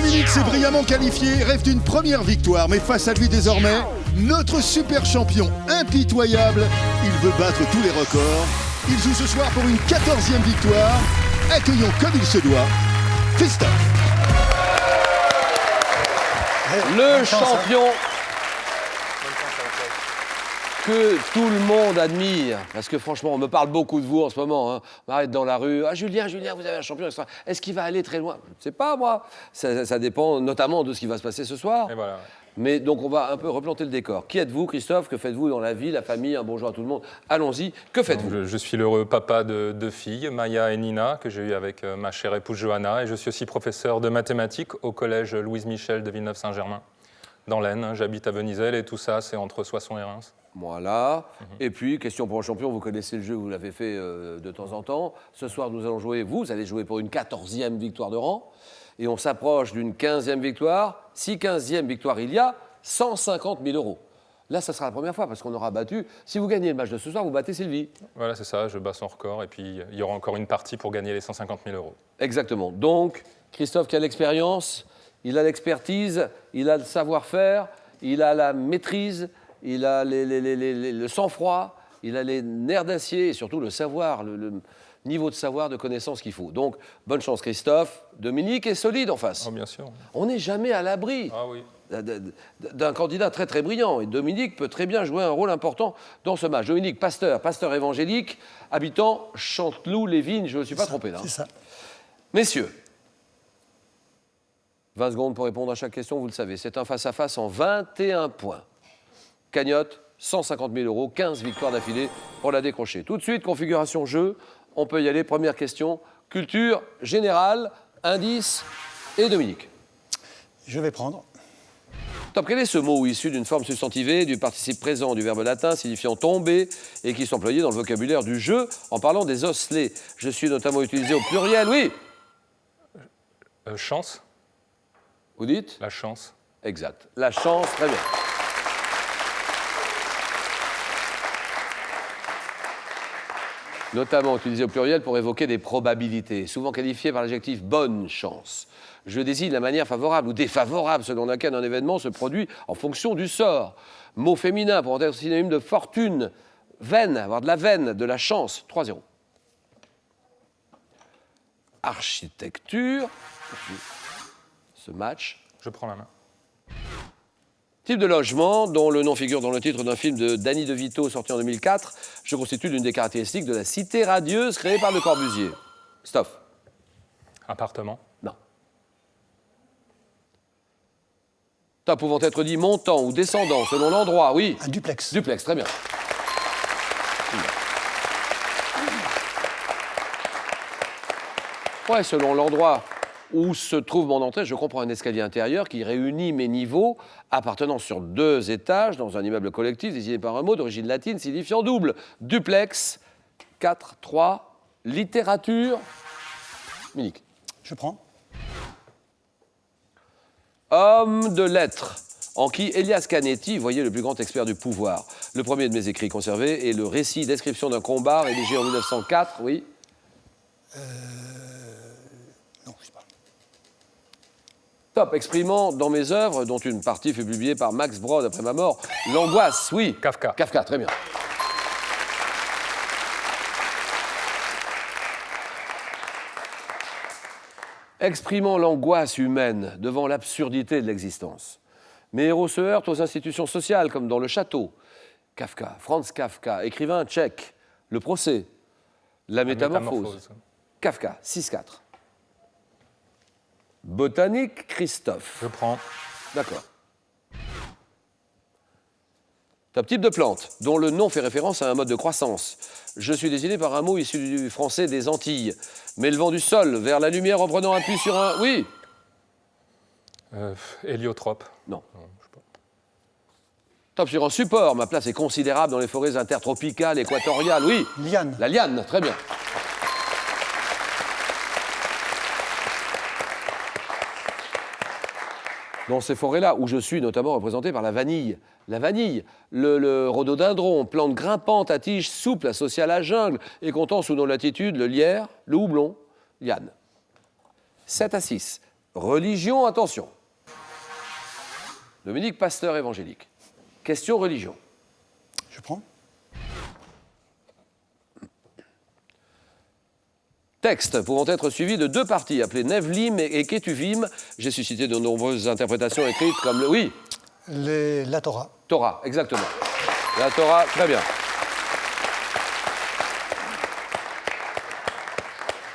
Dominique s'est brillamment qualifié, rêve d'une première victoire, mais face à lui désormais, notre super champion impitoyable, il veut battre tous les records. Il joue ce soir pour une 14e victoire. Accueillons comme il se doit, Christophe. Le champion que tout le monde admire, parce que franchement, on me parle beaucoup de vous en ce moment. Hein. On m'arrête dans la rue. Ah, Julien, vous avez un champion extra. Est-ce qu'il va aller très loin? Je ne sais pas, moi. Ça dépend notamment de ce qui va se passer ce soir. Et voilà. Mais donc, on va un peu replanter le décor. Qui êtes-vous, Christophe? Que faites-vous dans la vie, la famille? Un bonjour à tout le monde. Allons-y. Que faites-vous? Je suis l'heureux papa de 2 filles, Maya et Nina, que j'ai eu avec ma chère épouse Johanna. Et je suis aussi professeur de mathématiques au collège Louise Michel de Villeneuve-Saint-Germain, dans l'Aisne. J'habite à Veniselle et tout ça, c'est entre Soissons et Reims. Voilà. Et puis, question pour le champion, vous connaissez le jeu, vous l'avez fait de temps en temps. Ce soir, nous allons jouer, vous allez jouer pour une 14e victoire de rang. Et on s'approche d'une 15e victoire. Si 15e victoire il y a, 150 000 €. Là, ça sera la première fois parce qu'on aura battu. Si vous gagnez le match de ce soir, vous battez Sylvie. Voilà, c'est ça, je bats son record. Et puis, il y aura encore une partie pour gagner les 150 000 €. Exactement. Donc, Christophe qui a l'expérience, il a l'expertise, il a le savoir-faire, il a la maîtrise, il a le sang-froid, il a les nerfs d'acier et surtout le savoir, le niveau de savoir, de connaissance qu'il faut. Donc, bonne chance Christophe. Dominique est solide en face. Oh, bien sûr. On n'est jamais à l'abri d'un candidat très très brillant. Et Dominique peut très bien jouer un rôle important dans ce match. Dominique, pasteur évangélique, habitant Chanteloup-les-Vignes, je ne me suis pas trompé là. C'est ça. Messieurs, 20 secondes pour répondre à chaque question, vous le savez. C'est un face-à-face en 21 points. Cagnotte, 150 000 €, 15 victoires d'affilée pour la décrocher. Tout de suite, configuration jeu, on peut y aller. Première question, culture générale, indice et Dominique. Je vais prendre. Top, quel est ce mot issu d'une forme substantivée, du participe présent du verbe latin signifiant tomber et qui s'employait dans le vocabulaire du jeu en parlant des osselets? Je suis notamment utilisé au pluriel, oui. Chance. Vous dites? La chance. Exact. La chance, très bien. Notamment utilisé au pluriel pour évoquer des probabilités, souvent qualifiées par l'adjectif « bonne chance ». Je désigne la manière favorable ou défavorable selon laquelle un événement se produit en fonction du sort. Mot féminin pour être synonyme de fortune, veine, avoir de la veine, de la chance. 3-0. Architecture, ce match. Je prends la main. Type de logement dont le nom figure dans le titre d'un film de Danny DeVito sorti en 2004. Je constitue l'une des caractéristiques de la cité radieuse créée par Le Corbusier. Stop. Appartement. Non. Top, pouvant être dit montant ou descendant selon l'endroit, oui. Un duplex. Duplex, très bien. Ouais, selon l'endroit où se trouve mon entrée, je comprends un escalier intérieur qui réunit mes niveaux appartenant sur 2 étages dans un immeuble collectif désigné par un mot d'origine latine signifiant double. Duplex, 4, 3, littérature. Monique. Je prends. Homme de lettres, en qui Elias Canetti voyait le plus grand expert du pouvoir. Le premier de mes écrits conservés est le récit description d'un combat rédigé en 1904, oui. Non, je sais pas. Top, exprimant dans mes œuvres, dont une partie fut publiée par Max Brod après ma mort, l'angoisse, oui. Kafka. Kafka, très bien. Exprimant l'angoisse humaine devant l'absurdité de l'existence. Mes héros se heurtent aux institutions sociales, comme dans Le Château. Kafka, Franz Kafka, écrivain tchèque. Le procès, la métamorphose. Kafka, 6-4. Botanique, Christophe. Je prends. D'accord. Top, type de plante, dont le nom fait référence à un mode de croissance. Je suis désigné par un mot issu du français des Antilles. M'élevant du sol vers la lumière en prenant appui sur un... Oui. Héliotrope. Non. Je sais pas. Top, sur un support. Ma place est considérable dans les forêts intertropicales, équatoriales. Oui. Liane. La liane, très bien. Dans ces forêts-là, où je suis notamment représenté par la vanille. La vanille, le rhododendron, plante grimpante à tiges souples associée à la jungle et comptant sous nos latitudes le lierre, le houblon, liane. 7-6. Religion, attention. Dominique, pasteur évangélique. Question religion. Je prends. Texte pouvant être suivi de 2 parties, appelées Nevlim et Ketuvim. J'ai suscité de nombreuses interprétations écrites comme le... Oui, La Torah. Torah, exactement. La Torah, très bien.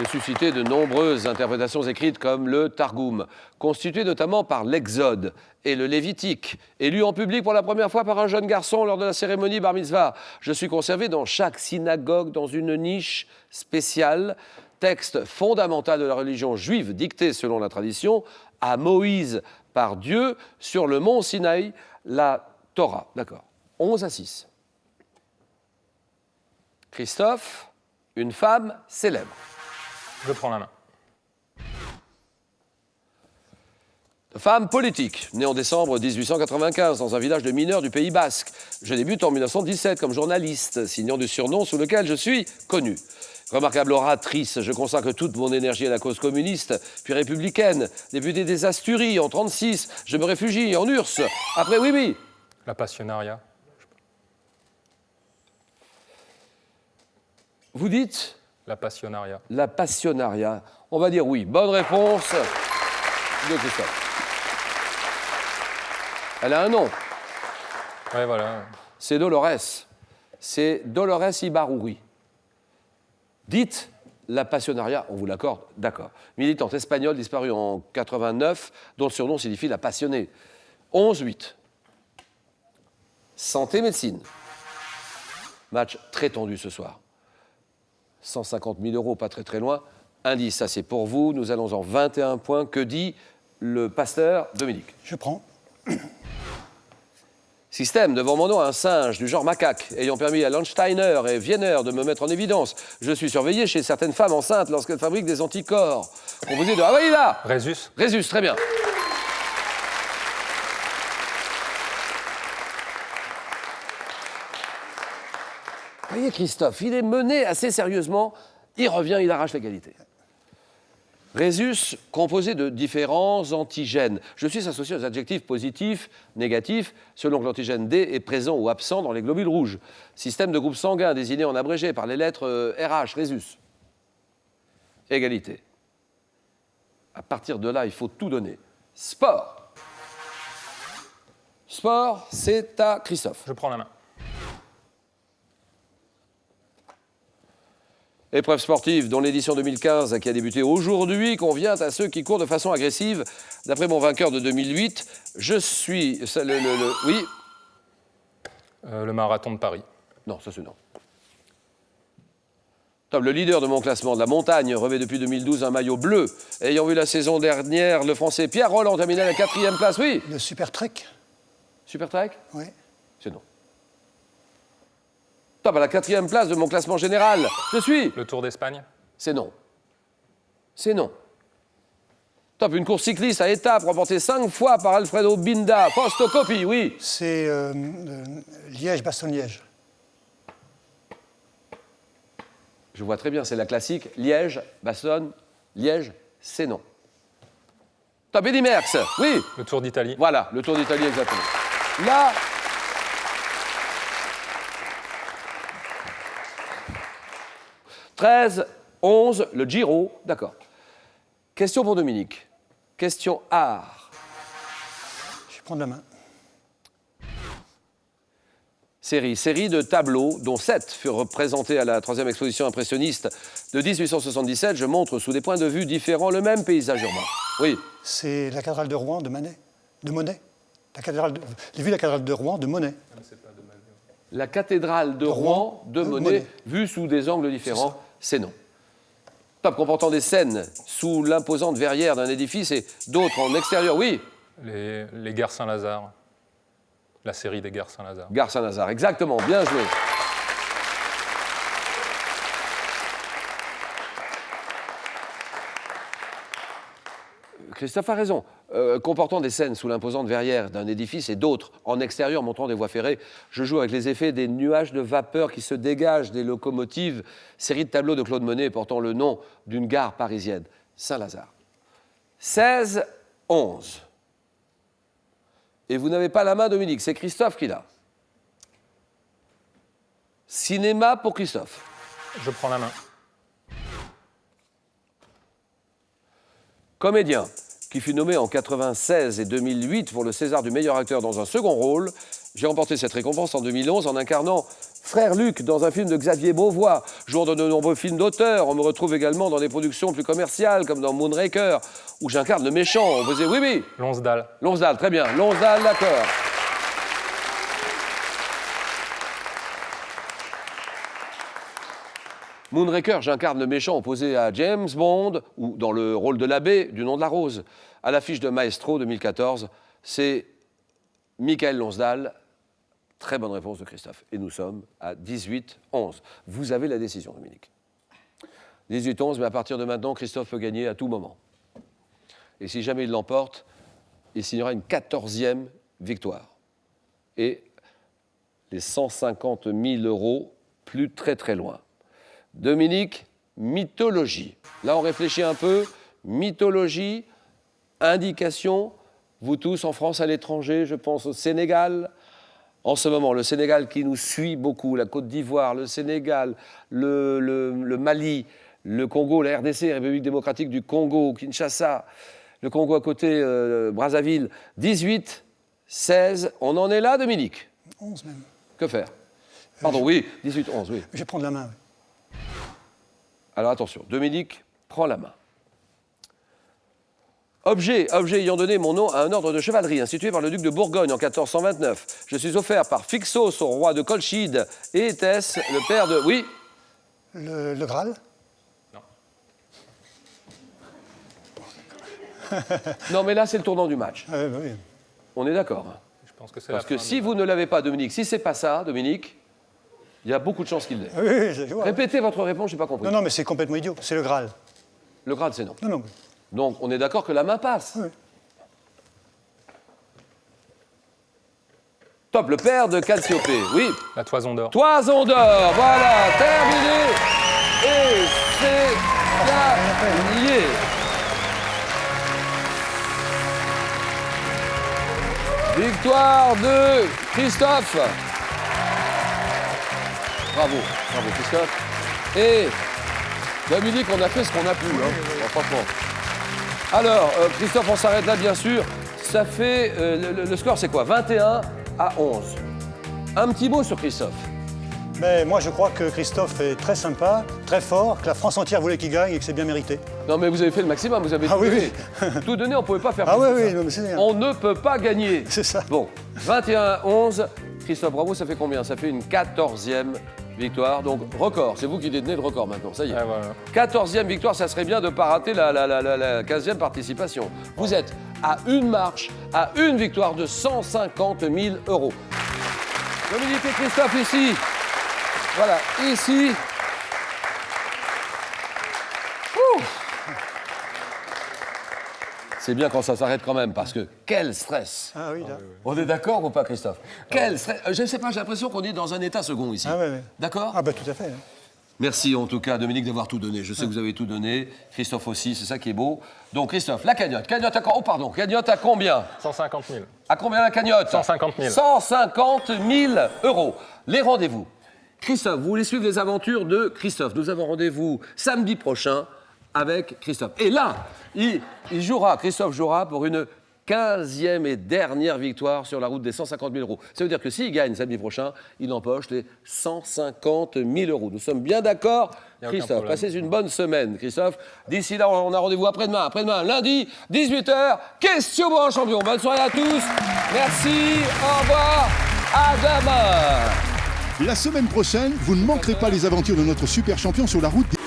J'ai suscité de nombreuses interprétations écrites comme le Targum, constitué notamment par l'Exode et le Lévitique, et lu en public pour la première fois par un jeune garçon lors de la cérémonie Bar Mitzvah. Je suis conservé dans chaque synagogue dans une niche spéciale, texte fondamental de la religion juive dicté selon la tradition à Moïse par Dieu sur le mont Sinaï, la Torah. D'accord. 11-6. Christophe, une femme célèbre. Je prends la main. Femme politique, née en décembre 1895 dans un village de mineurs du Pays Basque. Je débute en 1917 comme journaliste, signant du surnom sous lequel je suis connu. Remarquable oratrice, je consacre toute mon énergie à la cause communiste, puis républicaine. Députée des Asturies en 1936, je me réfugie en URSS. Après, oui. La passionnariat. Vous dites La passionnariat. la passionnariat. On va dire oui. Bonne réponse de Christophe. Elle a un nom. Ouais, voilà. C'est Dolores. C'est Dolores Ibarruri. Dites la passionnariat, on vous l'accorde, d'accord. Militante espagnole disparue en 89, dont le surnom signifie la passionnée. 11-8. Santé, médecine. Match très tendu ce soir. 150 000 €, pas très loin. Indice, ça c'est pour vous. Nous allons en 21 points. Que dit le pasteur Dominique? Je prends. Système, devant mon nom, un singe du genre macaque, ayant permis à Landsteiner et Wiener de me mettre en évidence. Je suis surveillé chez certaines femmes enceintes lorsqu'elles fabriquent des anticorps. Composé de... Ah oui, là Rhésus. Rhésus, très bien. Vous voyez, Christophe, il est mené assez sérieusement. Il revient, il arrache l'égalité. Rhésus, composé de différents antigènes. Je suis associé aux adjectifs positifs, négatifs, selon que l'antigène D est présent ou absent dans les globules rouges. Système de groupe sanguin désigné en abrégé par les lettres RH, Rhésus. Égalité. À partir de là, il faut tout donner. Sport. Sport, c'est à Christophe. Je prends la main. Épreuve sportive dont l'édition 2015 qui a débuté aujourd'hui convient à ceux qui courent de façon agressive. D'après mon vainqueur de 2008, je suis... Oui. Le marathon de Paris. Non, ça c'est non. Top, le leader de mon classement de la montagne revêt depuis 2012 un maillot bleu. Ayant vu la saison dernière, le Français Pierre Rolland terminer à la 4e place. Oui. Le Super Trek. Super Trek? Oui. C'est non. Top, à la 4e place de mon classement général, je suis... Le Tour d'Espagne. C'est non. C'est non. Top, une course cycliste à étapes remportée 5 fois par Alfredo Binda. Postocopie, oui. C'est Liège-Bastogne-Liège. Je vois très bien, c'est la classique. Liège, Bastogne, Liège, c'est non. Top, Eddy Merckx, oui. Le Tour d'Italie. Voilà, le Tour d'Italie, exactement. Là... 13, 11, le Giro, d'accord. Question pour Dominique. Question art. Je vais prendre la main. Série de tableaux, dont 7 furent représentés à la 3e exposition impressionniste de 1877. Je montre sous des points de vue différents le même paysage urbain. Oui. C'est la cathédrale de Rouen de Monet. J'ai vu la cathédrale de Rouen de Monet. La cathédrale de Rouen de Monet, vue sous des angles différents, c'est non. Top, comportant des scènes sous l'imposante verrière d'un édifice et d'autres en extérieur, oui. Les Gares Saint-Lazare. La série des Gares Saint-Lazare. Gare Saint-Lazare, exactement, bien joué. Christophe a raison. Comportant des scènes sous l'imposante verrière d'un édifice et d'autres en extérieur montrant des voies ferrées, je joue avec les effets des nuages de vapeur qui se dégagent des locomotives. Série de tableaux de Claude Monet portant le nom d'une gare parisienne, Saint-Lazare. 16 11. Et vous n'avez pas la main, Dominique, c'est Christophe qui l'a. Cinéma pour Christophe. Je prends la main. Comédien, qui fut nommé en 96 et 2008 pour le César du meilleur acteur dans un second rôle. J'ai remporté cette récompense en 2011 en incarnant Frère Luc dans un film de Xavier Beauvois, jouant dans de nombreux films d'auteur. On me retrouve également dans des productions plus commerciales, comme dans Moonraker, où j'incarne le méchant. On faisait oui, oui. Lonsdale. Lonsdale, très bien. Lonsdale, d'accord. Moonraker, j'incarne le méchant opposé à James Bond, ou dans le rôle de l'abbé du nom de la rose. À l'affiche de Maestro 2014, c'est Michael Lonsdale. Très bonne réponse de Christophe. Et nous sommes à 18-11. Vous avez la décision, Dominique. 18-11, mais à partir de maintenant, Christophe peut gagner à tout moment. Et si jamais il l'emporte, il signera une 14e victoire. Et les 150 000 € plus très très loin. Dominique, mythologie. Là, on réfléchit un peu. Mythologie, indication. Vous tous, en France, à l'étranger, je pense au Sénégal. En ce moment, le Sénégal qui nous suit beaucoup, la Côte d'Ivoire, le Sénégal, le Mali, le Congo, la RDC, République démocratique du Congo, Kinshasa, le Congo à côté, Brazzaville. 18, 16, on en est là, Dominique? 11 même. Que faire? Pardon, oui, 18, 11, oui. Je vais prendre la main, oui. Alors attention, Dominique prend la main. Objet ayant donné mon nom à un ordre de chevalerie institué par le duc de Bourgogne en 1429. Je suis offert par Phixos au roi de Colchide et était-ce le père de... Oui. Le Graal? Non, mais là, c'est le tournant du match. Oui. On est d'accord, hein? Je pense que c'est Parce que si vous ne l'avez pas, Dominique, si c'est pas ça, Dominique, il y a beaucoup de chances qu'il l'ait. Oui, je vois. Répétez votre réponse, je n'ai pas compris. Non, mais c'est complètement idiot. C'est le Graal. Le grade, c'est non. Non. Donc, on est d'accord que la main passe. Oui. Top, le père de Cassiopée, oui. La Toison d'Or. Toison d'Or, voilà, terminé. Et c'est gagné. Victoire de Christophe. Bravo Christophe. Et Dominique, on a fait ce qu'on a pu, hein, franchement. Alors, Christophe, on s'arrête là, bien sûr. Ça fait, le score, c'est quoi? 21-11. Un petit mot sur Christophe. Mais moi, je crois que Christophe est très sympa, très fort, que la France entière voulait qu'il gagne et que c'est bien mérité. Non, mais vous avez fait le maximum, vous avez tout donné. Tout donné, on ne pouvait pas faire plus. Oui, non, mais c'est bien. On ne peut pas gagner. C'est ça. Bon, 21-11. Christophe, bravo, ça fait combien? Ça fait une 14e victoire, donc record. C'est vous qui détenez le record maintenant, ça y est. Ah, voilà. 14e victoire, ça serait bien de ne pas rater la 15e participation. Vous êtes à une marche, à une victoire de 150 000 €. Dominique et Christophe ici. Voilà, ici. Ouh. C'est bien quand ça s'arrête quand même, parce que quel stress. Ah oui, là. On est d'accord ou pas, Christophe? Quel stress. Je ne sais pas, j'ai l'impression qu'on est dans un état second ici. Ah oui. D'accord? Ah bah tout à fait. Hein. Merci en tout cas, Dominique, d'avoir tout donné. Je sais que vous avez tout donné. Christophe aussi, c'est ça qui est beau. Donc Christophe, la cagnotte. Cagnotte à cagnotte à combien? 150 000. À combien la cagnotte? 150 000. 150 000 €. Les rendez-vous. Christophe, vous voulez suivre les aventures de Christophe. Nous avons rendez-vous samedi prochain avec Christophe. Et là, Christophe jouera pour une 15e et dernière victoire sur la route des 150 000 €. Ça veut dire que s'il gagne samedi prochain, il empoche les 150 000 €. Nous sommes bien d'accord, Christophe. Passez une bonne semaine, Christophe. D'ici là, on a rendez-vous après-demain, lundi, 18h. Question pour un champion. Bonne soirée à tous. Merci, au revoir, à demain. La semaine prochaine, vous ne manquerez pas les aventures de notre super champion sur la route des